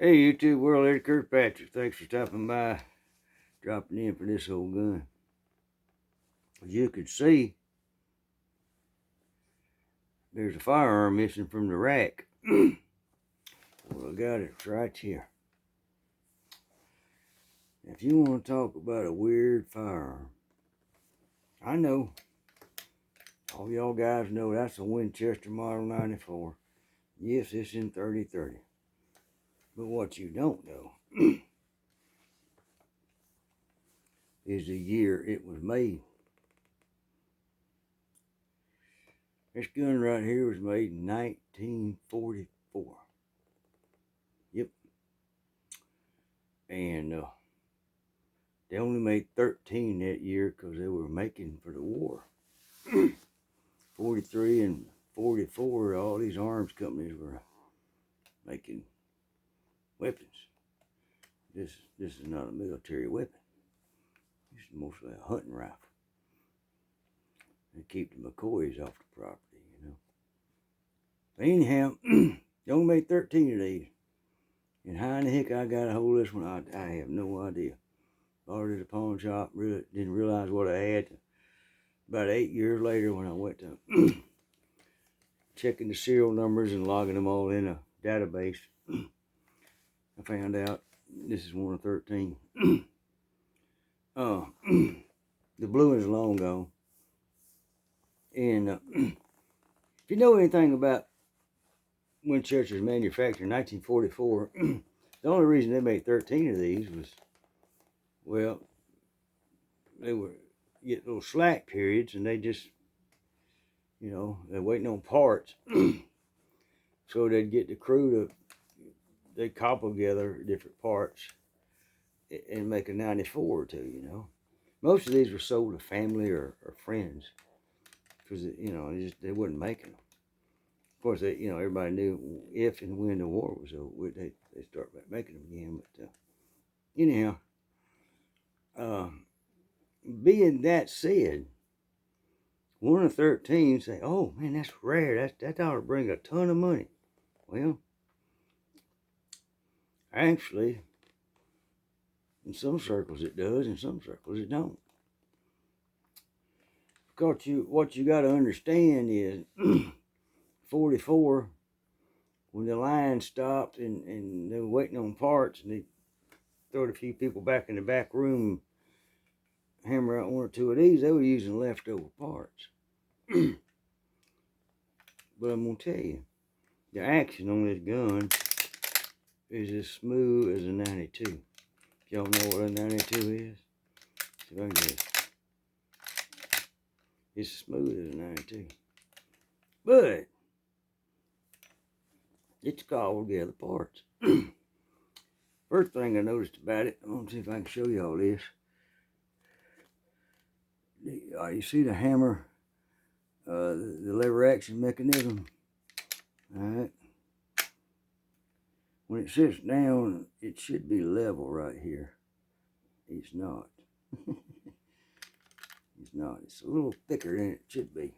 Hey YouTube world, Eddie Kirkpatrick. Thanks for stopping by, dropping in for this old gun. As you can see, there's a firearm missing from the rack. Well, I got it right here. If you want to talk about a weird firearm, I know. All y'all guys know that's a Winchester Model 94. Yes, it's in 30-30. But what you don't know is the year it was made. This gun right here was made in 1944. Yep. And they only made 13 that year because they were making for the war. 43 and 44, all these arms companies were making weapons. This is not a military weapon. This is mostly a hunting rifle. They keep the McCoys off the property, you know. But anyhow, they only made 13 of these. And how in the heck I got a hold of this one, I have no idea. Bought it at a pawn shop, really didn't realize what I had. About 8 years later, when I went to checking the serial numbers and logging them all in a database, I found out this is one of 13. The blue is long gone. And if you know anything about Winchester's manufacture in 1944, the only reason they made 13 of these was, well, they were get little slack periods, and they just, you know, they're waiting on parts. So they'd get the crew to, they'd cobble together different parts and make a 94 or two, you know. Most of these were sold to family or friends because, you know, they wasn't making them. Of course, they, you know, everybody knew if and when the war was over, they start making them again. But anyhow, being that said, one of 13 say, "Oh man, that's rare. That ought to bring a ton of money." Well, actually, in some circles it does, in some circles it don't. Because what you got to understand is, 44, when the line stopped and they were waiting on parts, and they throwed a few people back in the back room, hammer out one or two of these, they were using leftover parts. But I'm gonna tell you, the action on this gun is as smooth as a 92. Y'all know what a 92 is? See if I can guess. It's smooth as a 92. But it's cobbled together parts. First thing I noticed about it, I'm gonna see if I can show you all this. You see the hammer, the lever action mechanism? Alright. When it sits down, it should be level right here. It's not. It's not. It's a little thicker than it should be.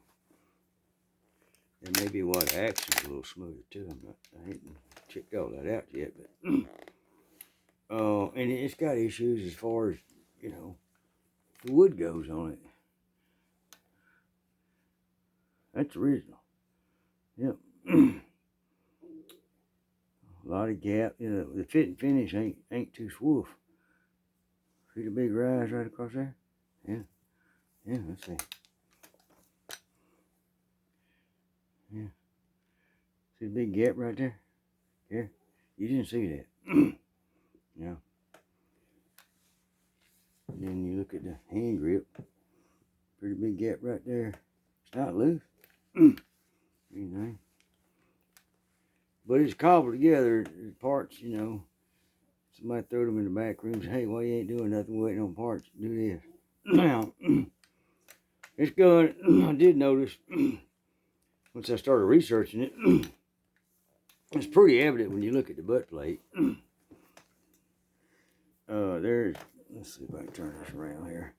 And maybe why the action's a little smoother too. I haven't checked all that out yet, but and it's got issues as far as, you know, the wood goes on it. That's original. Yep. A lot of gap. You know, the fit and finish ain't too swoof. See the big rise right across there? Yeah. Yeah, let's see. Yeah. See the big gap right there? Yeah. You didn't see that. Yeah. And then you look at the hand grip. Pretty big gap right there. It's not loose. Anything. But it's cobbled together. Parts, you know. Somebody throw them in the back room and say, "Hey, why you ain't doing nothing waiting on parts? Do this." Now, this gun, I did notice, once I started researching it, it's pretty evident when you look at the butt plate. There's, let's see if I can turn this around here.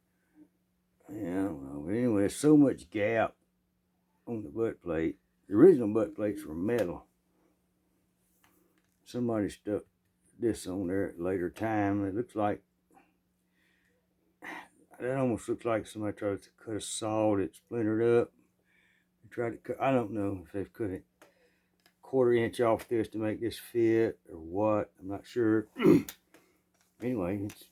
Yeah, I don't know. But anyway, there's so much gap on the butt plate. The original butt plates were metal. Somebody stuck this on there at a later time. It looks like, that almost looks like somebody tried to cut a saw that splintered up. They tried to cut, I don't know if they've cut it 1/4 inch off this to make this fit or what. I'm not sure. Anyway, it's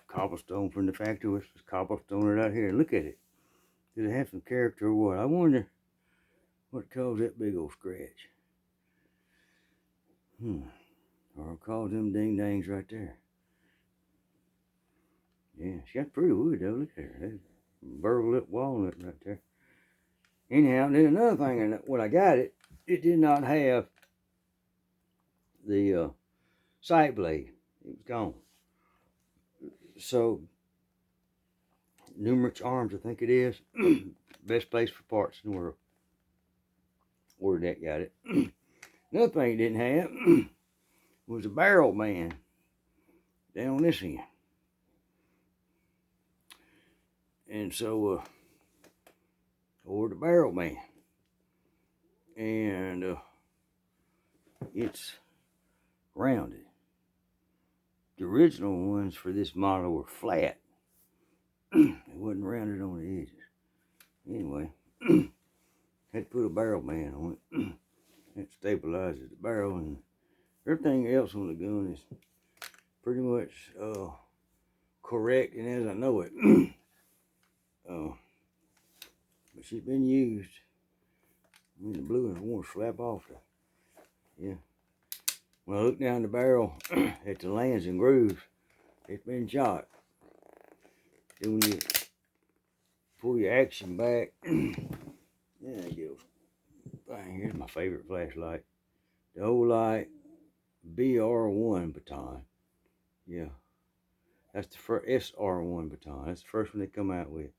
cobblestone from the factory. Let's just cobblestone it out here. Look at it. Did it have some character or what? I wonder what caused that big old scratch. Or caused them ding dangs right there. Yeah, she got pretty wood though. Look at her. That's burled up walnut right there. Anyhow, then another thing, when I got it, it did not have the sight blade. It was gone. So, numerous arms, I think it is. Best place for parts in the world. Where that got it. Another thing it didn't have was a barrel man down on this end. And so, ordered the barrel man. And it's rounded. The original ones for this model were flat. It wasn't rounded on the edges. Anyway, had to put a barrel man on it. That stabilizes the barrel, and everything else on the gun is pretty much correct and as I know it. But she's been used. I mean, the blue ones won't slap off her. Yeah. When I look down the barrel at the lands and grooves, it's been shot. Then when you pull your action back, yeah, it goes. Bang, here's my favorite flashlight. The Olight BR1 baton. Yeah. That's the first SR1 baton. That's the first one they come out with.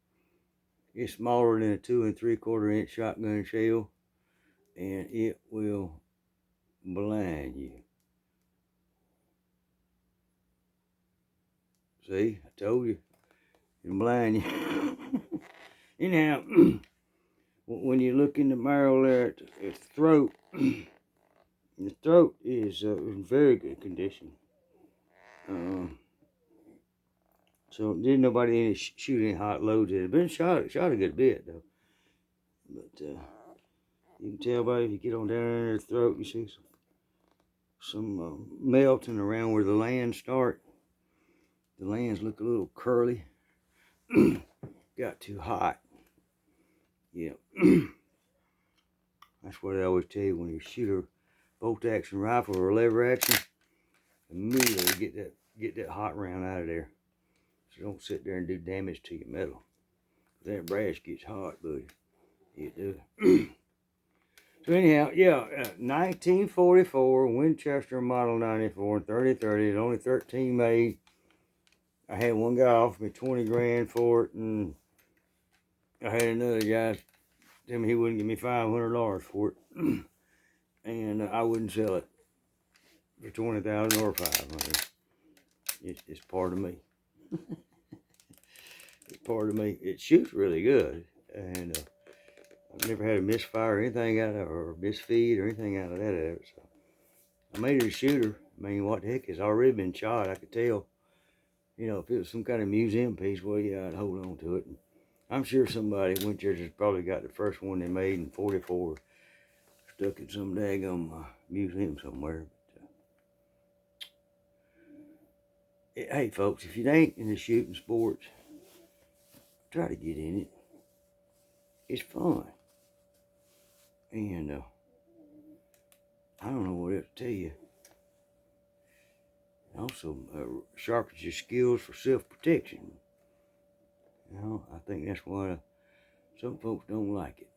It's smaller than a 2 3/4 inch shotgun shell, and it will blind you. See, I told you, it'll blind you. Anyhow, when you look in the barrel there at the throat, the throat is in very good condition. So didn't nobody shoot any hot loads at it. Been shot a good bit though. But you can tell by if you get on down there in the throat, you see some melting around where the lands start. The lands look a little curly. Got too hot. Yeah. That's what I always tell you when you shoot a bolt action rifle or a lever action. Immediately get that hot round out of there. So don't sit there and do damage to your metal. That brass gets hot, buddy. It does. So anyhow, yeah, 1944 Winchester Model 94 3030. There's only 13 made. I had one guy offer me 20 grand for it, and I had another guy tell me he wouldn't give me $500 for it, and I wouldn't sell it for $20,000 or $500. It's part of me. It's part of me. It shoots really good, and I've never had a misfire or anything out of it, or misfeed or anything out of that. So I made it a shooter. I mean, what the heck, it's already been shot. I could tell. You know, if it was some kind of museum piece, well, yeah, I'd hold on to it. And I'm sure somebody at Winchester's probably got the first one they made in '44 stuck in some daggum museum somewhere. But, hey, folks, if you ain't into shooting sports, try to get in it. It's fun. And I don't know what else to tell you. Also, sharpens your skills for self-protection. You know, I think that's why some folks don't like it.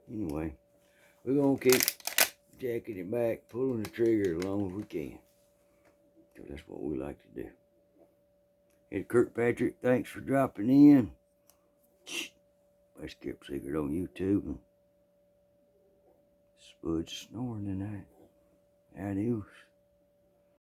Anyway, we're going to keep jacking it back, pulling the trigger as long as we can. Because that's what we like to do. Hey, Kirkpatrick, thanks for dropping in. Best kept secret on YouTube. And Spud's snoring tonight. Adios.